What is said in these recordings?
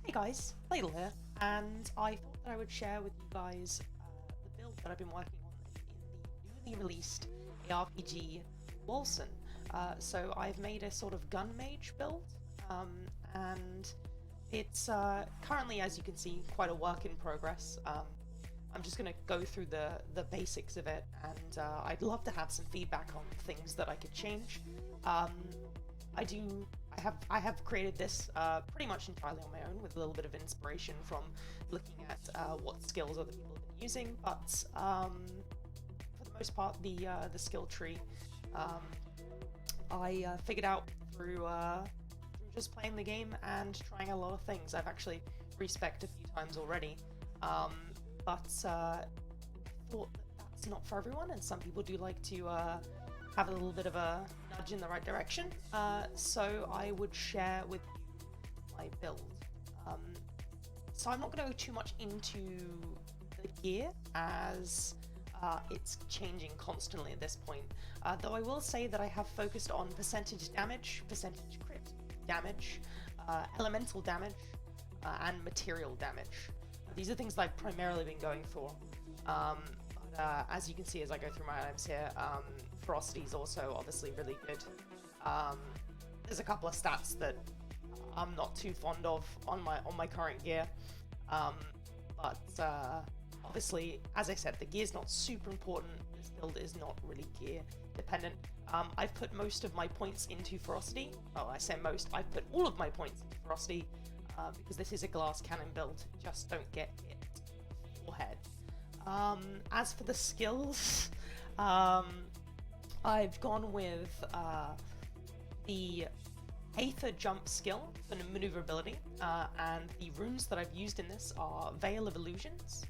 Hey guys, Ladle here, and I thought that I would share with you guys the build that I've been working on in the newly released ARPG Wolcen. So I've made a sort of Gunmage build, and it's currently, as you can see, quite a work in progress. I'm just going to go through the basics of it, and I'd love to have some feedback on things that I could change. I have created this pretty much entirely on my own, with a little bit of inspiration from looking at what skills other people have been using. But for the most part, the skill tree I figured out through just playing the game and trying a lot of things. I've actually respec'd a few times already, but I thought that that's not for everyone, and some people do like to have a little bit of a nudge in the right direction, so I would share with you my build. So I'm not going to go too much into the gear, as it's changing constantly at this point, though I will say that I have focused on percentage damage, percentage crit damage, elemental damage, and material damage. These are things that I've primarily been going for. As you can see as I go through my items here, ferocity is also obviously really good. There's a couple of stats that I'm not too fond of on my current gear, but obviously, as I said, the gear's not super important. This build is not really gear dependent. I've put most of my points into ferocity. Oh, I say most. I've put all of my points into ferocity because this is a glass cannon build. Just don't get hit forehead. As for the skills, I've gone with the Aether Jump skill for maneuverability, and the runes that I've used in this are Veil of Illusions,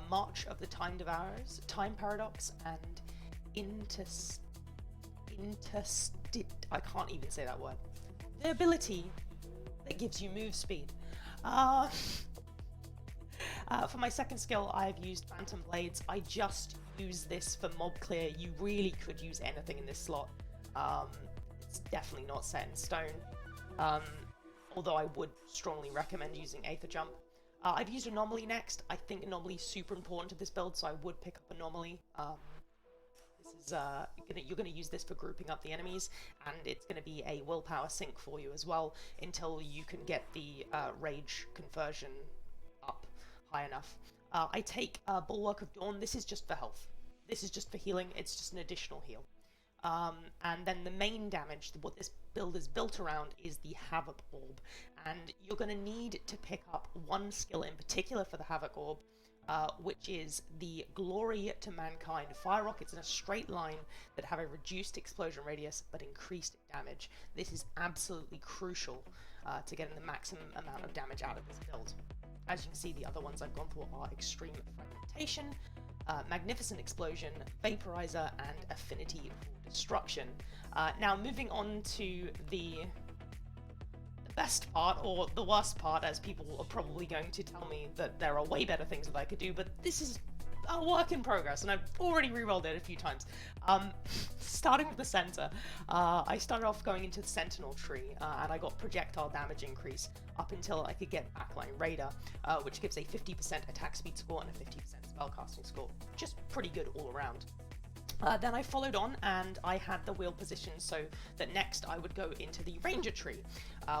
March of the Time Devourers, Time Paradox, and I can't even say that word. The ability that gives you move speed. For my second skill, I've used Phantom Blades. I just use this for mob clear. You really could use anything in this slot. It's definitely not set in stone, although I would strongly recommend using Aether Jump. I've used Anomaly next. I think Anomaly is super important to this build, so I would pick up Anomaly. This is you're gonna use this for grouping up the enemies, and it's gonna be a willpower sink for you as well until you can get the rage conversion up high enough. I take Bulwark of Dawn. This is just for health. This is just for healing. It's just an additional heal. And then the main damage, what this build is built around, is the Havoc Orb. And you're going to need to pick up one skill in particular for the Havoc Orb, which is the Glory to Mankind Fire Rockets in a straight line that have a reduced explosion radius but increased damage. This is absolutely crucial to getting the maximum amount of damage out of this build. As you can see, the other ones I've gone for are Extreme Fragmentation, Magnificent Explosion, Vaporizer, and Affinity for Destruction. Now, moving on to the best part, or the worst part, as people are probably going to tell me that there are way better things that I could do, but this is a work in progress, and I've already rerolled it a few times. Starting with the center, I started off going into the Sentinel tree, and I got projectile damage increase up until I could get Backline Raider, which gives a 50% attack speed score and a 50% spellcasting score. Just pretty good all around. Then I followed on, and I had the wheel position so that next I would go into the Ranger tree,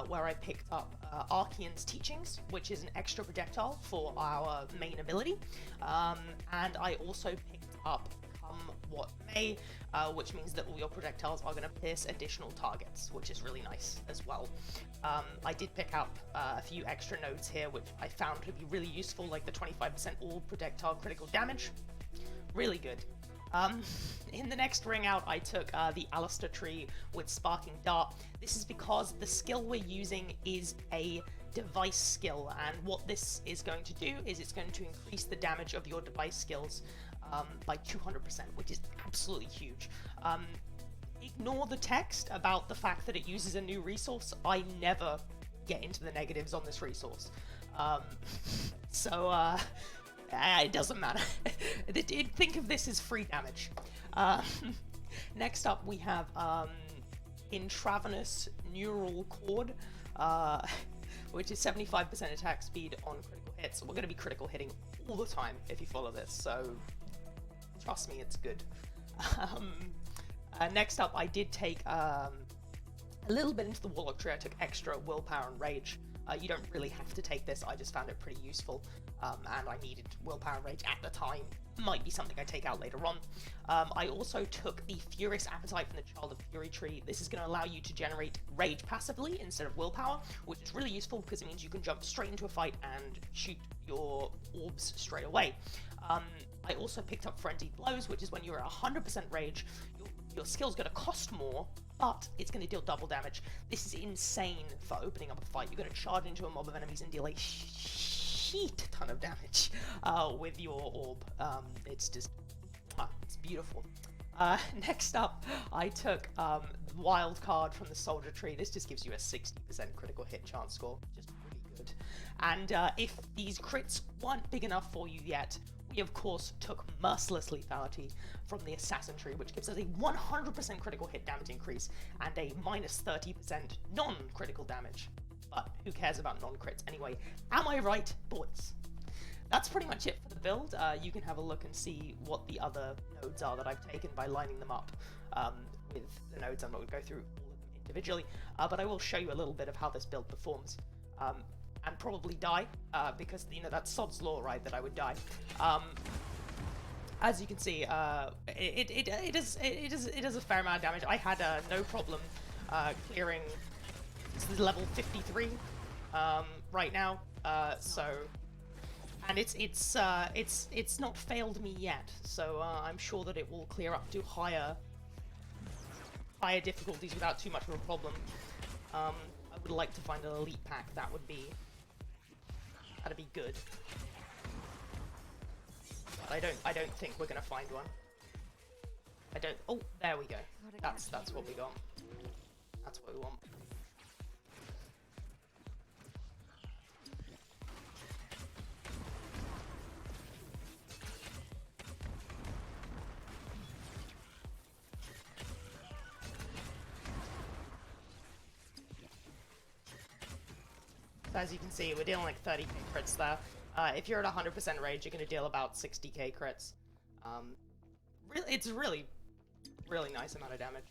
where I picked up Archean's Teachings, which is an extra projectile for our main ability, and I also picked up Come What May, which means that all your projectiles are going to pierce additional targets, which is really nice as well. I did pick up a few extra nodes here, which I found to be really useful, like the 25% all projectile critical damage. Really good. In the next ring out, I took the Alistair tree with Sparking Dart. This is because the skill we're using is a device skill, and what this is going to do is it's going to increase the damage of your device skills by 200%, which is absolutely huge. Ignore the text about the fact that it uses a new resource. I never get into the negatives on this resource. It doesn't matter. Think of this as free damage. Next up, we have Intravenous Neural Cord, which is 75% attack speed on critical hits. We're going to be critical hitting all the time if you follow this, so trust me, it's good. Next up, I did take a little bit into the Warlock tree. I took extra willpower and rage. You don't really have to take this, I just found it pretty useful, and I needed willpower and rage at the time. Might be something I take out later on. I also took the Furious Appetite from the Child of Fury tree. This is going to allow you to generate rage passively instead of willpower, which is really useful because it means you can jump straight into a fight and shoot your orbs straight away. I also picked up Frenzied Blows, which is when you're at 100% rage, your skill's going to cost more, but it's going to deal double damage. This is insane for opening up a fight. You're going to charge into a mob of enemies and deal a sheet ton of damage with your orb. It's just, it's beautiful. Next up, I took Wild Card from the Soldier tree. This just gives you a 60% critical hit chance score, just really good. And if these crits weren't big enough for you yet, we of course took Merciless Lethality from the Assassin tree, which gives us a 100% critical hit damage increase and a minus 30% non-critical damage. But who cares about non-crits anyway? Am I right, boys? That's pretty much it for the build. You can have a look and see what the other nodes are that I've taken by lining them up with the nodes. I'm not going to go through all of them individually, but I will show you a little bit of how this build performs. And probably die, because, you know, that's Sod's Law, right, that I would die. As you can see, it does a fair amount of damage. I had no problem clearing. This is level 53 right now, so, and it's not failed me yet. So I'm sure that it will clear up to higher difficulties without too much of a problem. I would like to find an elite pack. That'd be good. But I don't think we're gonna find one. Oh, there we go. That's what we got. That's what we want. As you can see, we're dealing like 30k crits there. If you're at 100% rage, you're going to deal about 60k crits. It's really nice amount of damage.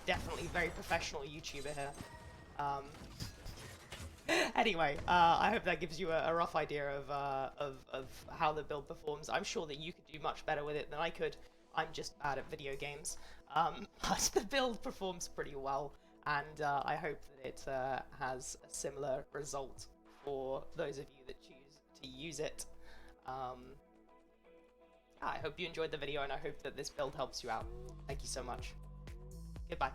Definitely very professional YouTuber here. Anyway, I hope that gives you a rough idea of how the build performs. I'm sure that you could do much better with it than I could. I'm just bad at video games. But the build performs pretty well, and I hope that it has a similar result for those of you that choose to use it. I hope you enjoyed the video, and I hope that this build helps you out. Thank you so much. Goodbye.